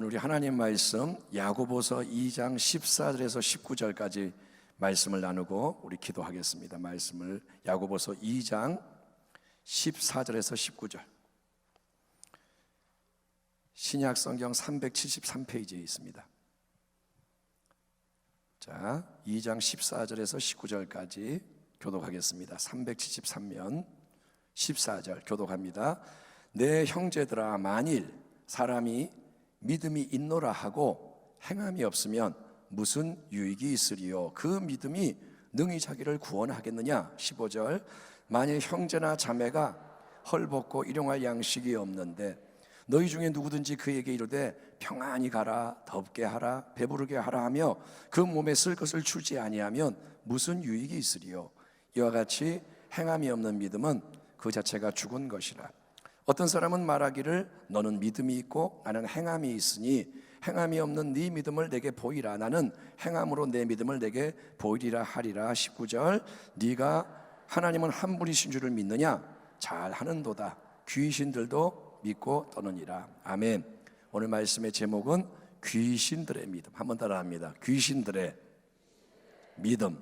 오늘 우리 하나님 말씀 야고보서 2장 14절에서 19절까지 말씀을 나누고 우리 기도하겠습니다. 말씀을 야고보서 2장 14절에서 19절, 신약 성경 373페이지에 있습니다. 자, 2장 14절에서 19절까지 교독하겠습니다. 373면 14절 교독합니다. 내 형제들아, 만일 사람이 믿음이 있노라 하고 행함이 없으면 무슨 유익이 있으리요? 그 믿음이 능히 자기를 구원하겠느냐? 15절, 만일 형제나 자매가 헐벗고 일용할 양식이 없는데 너희 중에 누구든지 그에게 이르되 평안히 가라, 덥게 하라, 배부르게 하라 하며 그 몸에 쓸 것을 주지 아니하면 무슨 유익이 있으리요? 이와 같이 행함이 없는 믿음은 그 자체가 죽은 것이라. 어떤 사람은 말하기를 너는 믿음이 있고 나는 행함이 있으니 행함이 없는 네 믿음을 내게 보이라. 나는 행함으로 내 믿음을 내게 보이리라 하리라. 19절, 네가 하나님은 한 분이신 줄을 믿느냐? 잘하는도다. 귀신들도 믿고 떠느니라. 아멘. 오늘 말씀의 제목은 귀신들의 믿음. 한번 따라합니다. 귀신들의 믿음.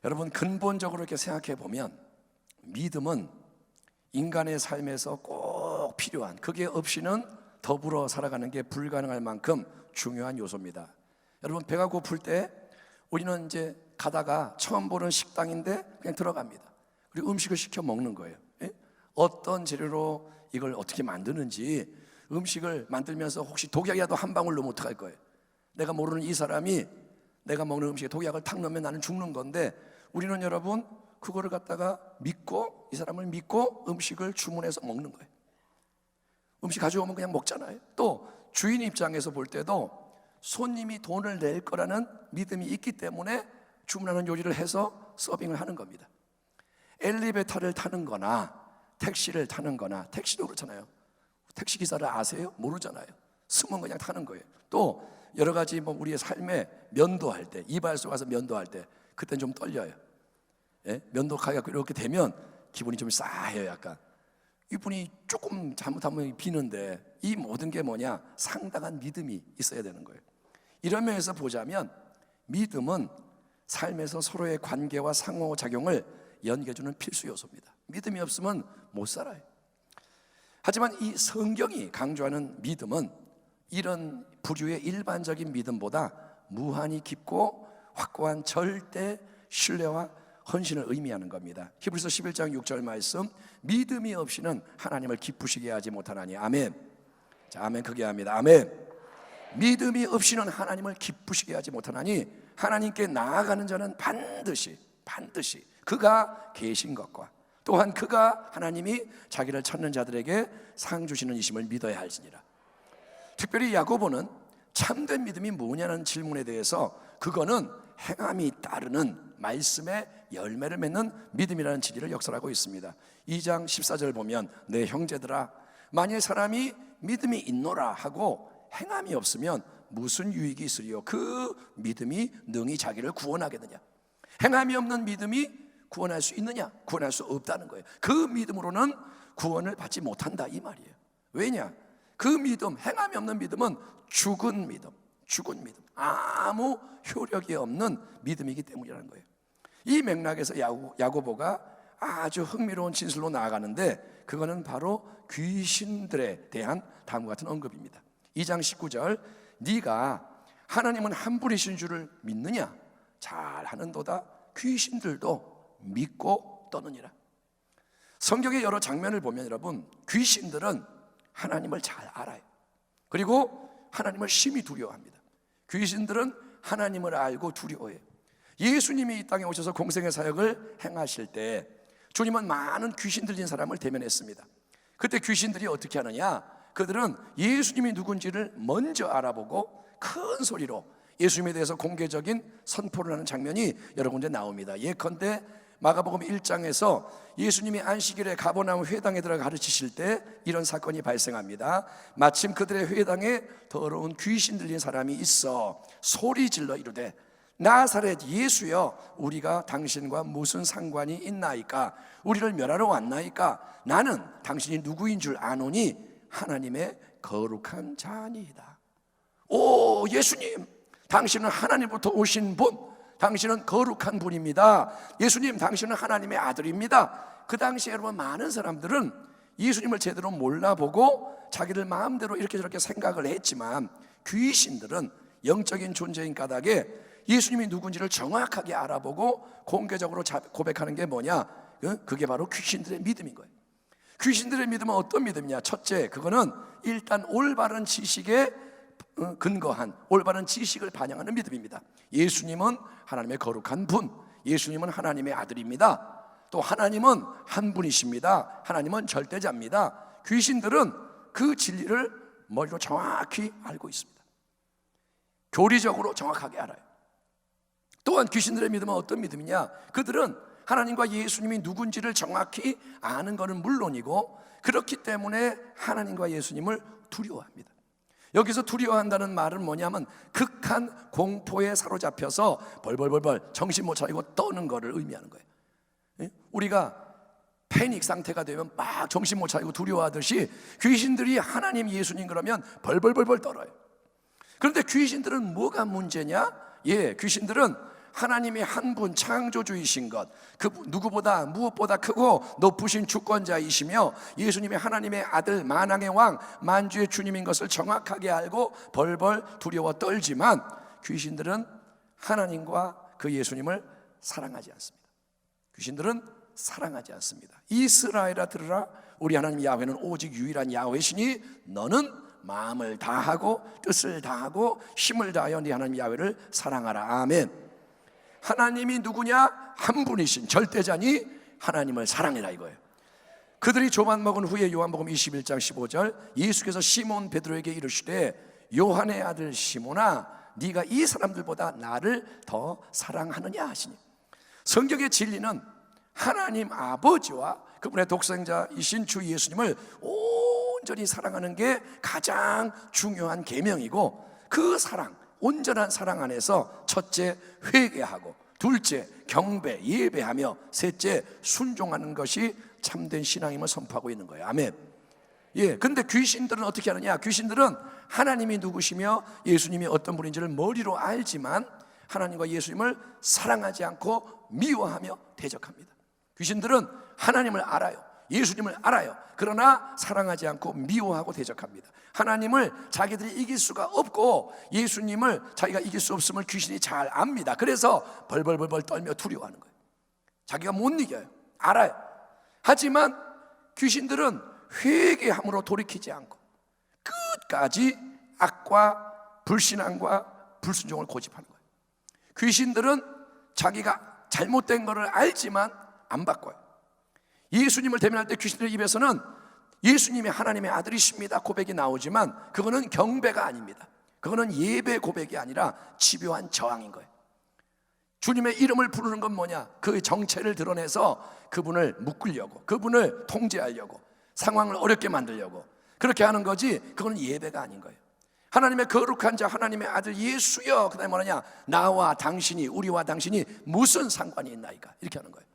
여러분, 근본적으로 이렇게 생각해 보면 믿음은 인간의 삶에서 꼭 필요한, 그게 없이는 더불어 살아가는 게 불가능할 만큼 중요한 요소입니다. 여러분, 배가 고플 때 우리는 이제 가다가 처음 보는 식당인데 그냥 들어갑니다. 그리고 음식을 시켜 먹는 거예요. 예? 어떤 재료로 이걸 어떻게 만드는지, 음식을 만들면서 혹시 독약이라도 한 방울 넣으면 어떡할 거예요? 내가 모르는 이 사람이 내가 먹는 음식에 독약을 탁 넣으면 나는 죽는 건데, 우리는 여러분 그거를 갖다가 믿고, 이 사람을 믿고 음식을 주문해서 먹는 거예요. 음식 가져오면 그냥 먹잖아요. 또 주인 입장에서 볼 때도 손님이 돈을 낼 거라는 믿음이 있기 때문에 주문하는 요리를 해서 서빙을 하는 겁니다. 엘리베이터를 타는 거나 택시를 타는 거나, 택시도 그렇잖아요. 택시기사를 아세요? 모르잖아요. 승무원 그냥 타는 거예요. 또 여러 가지 우리의 삶에 면도할 때, 이발소 가서 면도할 때 그때는 좀 떨려요. 예? 면도하고 이렇게 되면 기분이 좀 싸해요. 약간 이분이 조금 잘못하면 비는데, 이 모든 게 뭐냐? 상당한 믿음이 있어야 되는 거예요. 이런 면에서 보자면 믿음은 삶에서 서로의 관계와 상호작용을 연계해주는 필수 요소입니다. 믿음이 없으면 못 살아요. 하지만 이 성경이 강조하는 믿음은 이런 부류의 일반적인 믿음보다 무한히 깊고 확고한 절대 신뢰와 헌신을 의미하는 겁니다. 히브리서 11장 6절 말씀, 믿음이 없이는 하나님을 기쁘시게 하지 못하나니. 아멘. 자, 아멘 크게 합니다. 아멘. 믿음이 없이는 하나님을 기쁘시게 하지 못하나니, 하나님께 나아가는 자는 반드시 그가 계신 것과 또한 그가 하나님이 자기를 찾는 자들에게 상 주시는 이심을 믿어야 할지니라. 특별히 야고보는 참된 믿음이 뭐냐는 질문에 대해서 그거는 행함이 따르는 말씀의 열매를 맺는 믿음이라는 진리를 역설하고 있습니다. 2장 14절 보면 내 형제들아, 만일 사람이 믿음이 있노라 하고 행함이 없으면 무슨 유익이 있으리요? 그 믿음이 능히 자기를 구원하겠느냐? 행함이 없는 믿음이 구원할 수 있느냐? 구원할 수 없다는 거예요. 그 믿음으로는 구원을 받지 못한다, 이 말이에요. 왜냐? 그 믿음, 행함이 없는 믿음은 죽은 믿음, 아무 효력이 없는 믿음이기 때문이라는 거예요. 이 맥락에서 야고보가 아주 흥미로운 진술로 나아가는데, 그거는 바로 귀신들에 대한 다음과 같은 언급입니다. 2장 19절, 네가 하나님은 한 분이신 줄을 믿느냐? 잘하는도다. 귀신들도 믿고 떠느니라. 성경의 여러 장면을 보면 여러분, 귀신들은 하나님을 잘 알아요. 그리고 하나님을 심히 두려워합니다. 귀신들은 하나님을 알고 두려워해요. 예수님이 이 땅에 오셔서 공생의 사역을 행하실 때 주님은 많은 귀신 들린 사람을 대면했습니다. 그때 귀신들이 어떻게 하느냐? 그들은 예수님이 누군지를 먼저 알아보고 큰 소리로 예수님에 대해서 공개적인 선포를 하는 장면이 여러 군데 나옵니다. 예컨대 마가복음 1장에서 예수님이 안식일에 가버나움 회당에 들어가 가르치실 때 이런 사건이 발생합니다. 마침 그들의 회당에 더러운 귀신 들린 사람이 있어 소리 질러 이르되 나사렛 예수여, 우리가 당신과 무슨 상관이 있나이까? 우리를 멸하러 왔나이까? 나는 당신이 누구인 줄 아노니 하나님의 거룩한 자니이다. 오, 예수님, 당신은 하나님부터 오신 분, 당신은 거룩한 분입니다. 예수님, 당신은 하나님의 아들입니다. 그 당시에 여러분, 많은 사람들은 예수님을 제대로 몰라보고 자기들 마음대로 이렇게 저렇게 생각을 했지만, 귀신들은 영적인 존재인 까닭에 예수님이 누군지를 정확하게 알아보고 공개적으로 고백하는 게 뭐냐? 그게 바로 귀신들의 믿음인 거예요. 귀신들의 믿음은 어떤 믿음이냐? 첫째, 그거는 일단 올바른 지식에 근거한 올바른 지식을 반영하는 믿음입니다. 예수님은 하나님의 거룩한 분, 예수님은 하나님의 아들입니다. 또 하나님은 한 분이십니다. 하나님은 절대자입니다. 귀신들은 그 진리를 머리로 정확히 알고 있습니다. 교리적으로 정확하게 알아요. 또한 귀신들의 믿음은 어떤 믿음이냐? 그들은 하나님과 예수님이 누군지를 정확히 아는 것은 물론이고, 그렇기 때문에 하나님과 예수님을 두려워합니다. 여기서 두려워한다는 말은 뭐냐면 극한 공포에 사로잡혀서 벌벌벌벌 정신 못 차리고 떠는 것을 의미하는 거예요. 우리가 패닉 상태가 되면 막 정신 못 차리고 두려워하듯이 귀신들이 하나님, 예수님 그러면 벌벌벌벌 떨어요. 그런데 귀신들은 뭐가 문제냐? 귀신들은 하나님이 한 분 창조주이신 것, 그 누구보다 무엇보다 크고 높으신 주권자이시며 예수님이 하나님의 아들, 만왕의 왕, 만주의 주님인 것을 정확하게 알고 벌벌 두려워 떨지만, 귀신들은 하나님과 그 예수님을 사랑하지 않습니다. 귀신들은 사랑하지 않습니다. 이스라엘아 들으라, 우리 하나님 야훼는 오직 유일한 야훼시니 너는 마음을 다하고 뜻을 다하고 힘을 다하여 네 하나님 야훼를 사랑하라. 아멘. 하나님이 누구냐? 한 분이신 절대자니 하나님을 사랑해라 이거예요. 그들이 조반 먹은 후에 요한복음 21장 15절 예수께서 시몬 베드로에게 이르시되 요한의 아들 시몬아, 네가 이 사람들보다 나를 더 사랑하느냐 하시니, 성경의 진리는 하나님 아버지와 그분의 독생자이신 주 예수님을 온전히 사랑하는 게 가장 중요한 계명이고, 그 사랑, 온전한 사랑 안에서 첫째 회개하고, 둘째 경배 예배하며, 셋째 순종하는 것이 참된 신앙임을 선포하고 있는 거예요. 아멘. 근데 귀신들은 어떻게 하느냐? 귀신들은 하나님이 누구시며 예수님이 어떤 분인지를 머리로 알지만 하나님과 예수님을 사랑하지 않고 미워하며 대적합니다. 귀신들은 하나님을 알아요, 예수님을 알아요. 그러나 사랑하지 않고 미워하고 대적합니다. 하나님을 자기들이 이길 수가 없고 예수님을 자기가 이길 수 없음을 귀신이 잘 압니다. 그래서 벌벌벌벌 떨며 두려워하는 거예요. 자기가 못 이겨요, 알아요. 하지만 귀신들은 회개함으로 돌이키지 않고 끝까지 악과 불신앙과 불순종을 고집하는 거예요. 귀신들은 자기가 잘못된 것을 알지만 안 바꿔요. 예수님을 대면할 때 귀신들의 입에서는 예수님이 하나님의 아들이십니다 고백이 나오지만, 그거는 경배가 아닙니다. 그거는 예배 고백이 아니라 집요한 저항인 거예요. 주님의 이름을 부르는 건 뭐냐? 그 정체를 드러내서 그분을 묶으려고, 그분을 통제하려고, 상황을 어렵게 만들려고 그렇게 하는 거지, 그건 예배가 아닌 거예요. 하나님의 거룩한 자, 하나님의 아들 예수여, 그 다음에 뭐냐? 나와 당신이, 우리와 당신이 무슨 상관이 있나이까? 이렇게 하는 거예요.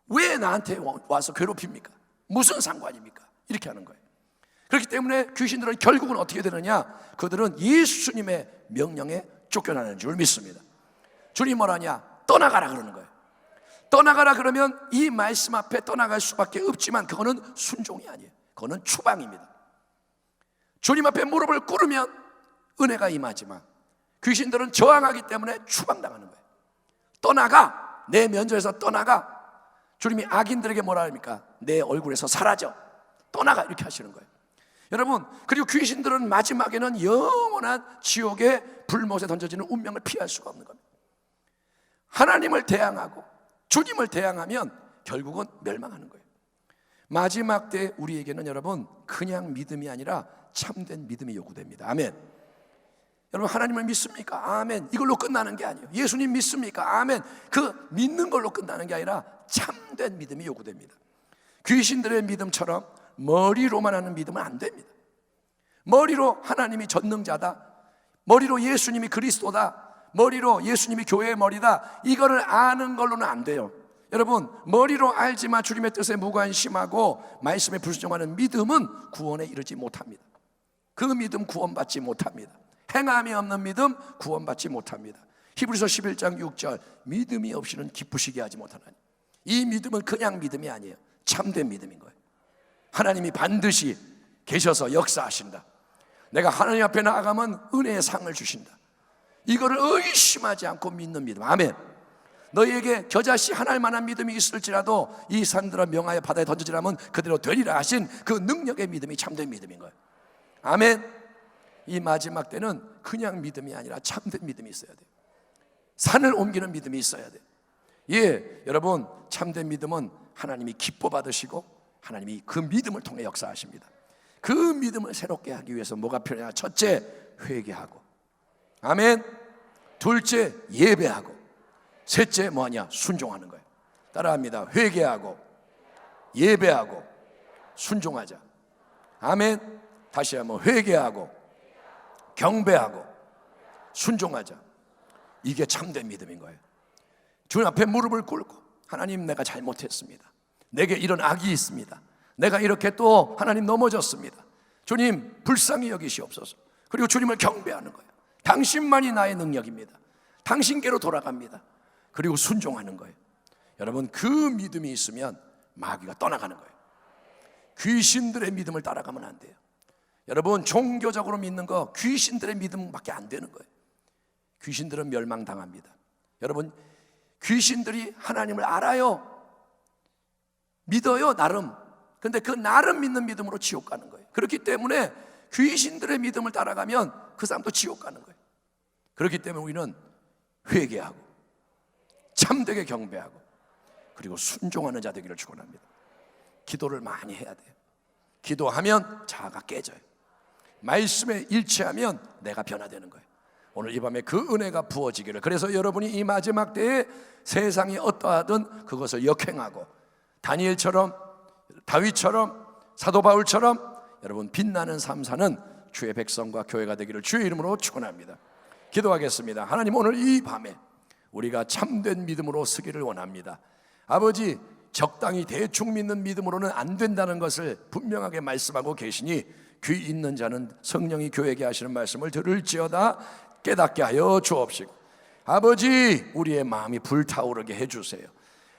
왜 나한테 와서 괴롭힙니까? 무슨 상관입니까? 이렇게 하는 거예요. 그렇기 때문에 귀신들은 결국은 어떻게 되느냐? 그들은 예수님의 명령에 쫓겨나는 줄 믿습니다. 주님 뭐라냐? 떠나가라 그러는 거예요. 떠나가라 그러면 이 말씀 앞에 떠나갈 수밖에 없지만 그거는 순종이 아니에요. 그거는 추방입니다. 주님 앞에 무릎을 꿇으면 은혜가 임하지만 귀신들은 저항하기 때문에 추방당하는 거예요. 떠나가, 내 면전에서 떠나가. 주님이 악인들에게 뭐라 합니까? 내 얼굴에서 사라져, 떠나가, 이렇게 하시는 거예요. 여러분, 그리고 귀신들은 마지막에는 영원한 지옥의 불못에 던져지는 운명을 피할 수가 없는 겁니다. 하나님을 대항하고 주님을 대항하면 결국은 멸망하는 거예요. 마지막 때 우리에게는 여러분 그냥 믿음이 아니라 참된 믿음이 요구됩니다. 아멘. 여러분, 하나님을 믿습니까? 아멘. 이걸로 끝나는 게 아니에요. 예수님 믿습니까? 아멘. 그 믿는 걸로 끝나는 게 아니라 참된 믿음이 요구됩니다. 귀신들의 믿음처럼 머리로만 하는 믿음은 안 됩니다. 머리로 하나님이 전능자다, 머리로 예수님이 그리스도다, 머리로 예수님이 교회의 머리다, 이거를 아는 걸로는 안 돼요. 여러분, 머리로 알지만 주님의 뜻에 무관심하고 말씀에 불순종하는 믿음은 구원에 이르지 못합니다. 그 믿음 구원받지 못합니다. 행함이 없는 믿음 구원받지 못합니다. 히브리서 11장 6절 믿음이 없이는 기쁘시게 하지 못하나니. 이 믿음은 그냥 믿음이 아니에요. 참된 믿음인 거예요. 하나님이 반드시 계셔서 역사하신다. 내가 하나님 앞에 나아가면 은혜의 상을 주신다. 이거를 의심하지 않고 믿는 믿음. 아멘. 너희에게 겨자씨 하나일 만한 믿음이 있을지라도 이 산들아 명하여 바다에 던져지라면 그대로 되리라 하신 그 능력의 믿음이 참된 믿음인 거예요. 아멘. 이 마지막 때는 그냥 믿음이 아니라 참된 믿음이 있어야 돼요. 산을 옮기는 믿음이 있어야 돼요. 예, 여러분, 참된 믿음은 하나님이 기뻐 받으시고 하나님이 그 믿음을 통해 역사하십니다. 그 믿음을 새롭게 하기 위해서 뭐가 필요하냐? 첫째, 회개하고, 아멘. 둘째, 예배하고, 셋째 뭐하냐? 순종하는 거예요. 따라합니다. 회개하고, 예배하고, 순종하자. 아멘. 다시 한번 회개하고, 경배하고, 순종하자. 이게 참된 믿음인 거예요. 주님 앞에 무릎을 꿇고, 하나님 내가 잘못했습니다. 내게 이런 악이 있습니다. 내가 이렇게 또 하나님 넘어졌습니다. 주님 불쌍히 여기시옵소서. 그리고 주님을 경배하는 거예요. 당신만이 나의 능력입니다. 당신께로 돌아갑니다. 그리고 순종하는 거예요. 여러분, 그 믿음이 있으면 마귀가 떠나가는 거예요. 귀신들의 믿음을 따라가면 안 돼요. 여러분, 종교적으로 믿는 거 귀신들의 믿음밖에 안 되는 거예요. 귀신들은 멸망당합니다. 여러분, 귀신들이 하나님을 알아요. 믿어요, 나름. 근데 그 나름 믿는 믿음으로 지옥 가는 거예요. 그렇기 때문에 귀신들의 믿음을 따라가면 그 사람도 지옥 가는 거예요. 그렇기 때문에 우리는 회개하고 참되게 경배하고 그리고 순종하는 자 되기를 축원합니다. 기도를 많이 해야 돼요. 기도하면 자아가 깨져요. 말씀에 일치하면 내가 변화되는 거예요. 오늘 이 밤에 그 은혜가 부어지기를. 그래서 여러분이 이 마지막 때에 세상이 어떠하든 그것을 역행하고 다니엘처럼, 다윗처럼, 사도 바울처럼 여러분 빛나는 삶 사는 주의 백성과 교회가 되기를 주의 이름으로 축원합니다. 기도하겠습니다. 하나님, 오늘 이 밤에 우리가 참된 믿음으로 서기를 원합니다. 아버지, 적당히 대충 믿는 믿음으로는 안 된다는 것을 분명하게 말씀하고 계시니 귀 있는 자는 성령이 교회에게 하시는 말씀을 들을지어다 깨닫게 하여 주옵시고, 아버지, 우리의 마음이 불타오르게 해주세요.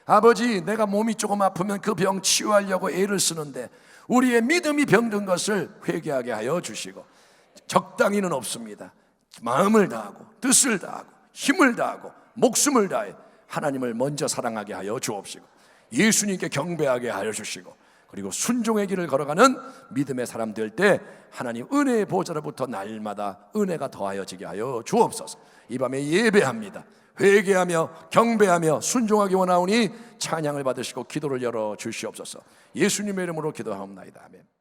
아버지, 내가 몸이 조금 아프면 그 병 치유하려고 애를 쓰는데 우리의 믿음이 병든 것을 회개하게 하여 주시고, 적당히는 없습니다. 마음을 다하고 뜻을 다하고 힘을 다하고 목숨을 다해 하나님을 먼저 사랑하게 하여 주옵시고, 예수님께 경배하게 하여 주시고, 그리고 순종의 길을 걸어가는 믿음의 사람 될 때 하나님 은혜의 보좌로부터 날마다 은혜가 더하여지게 하여 주옵소서. 이 밤에 예배합니다. 회개하며 경배하며 순종하기 원하오니 찬양을 받으시고 기도를 열어 주시옵소서. 예수님의 이름으로 기도하옵나이다. 아멘.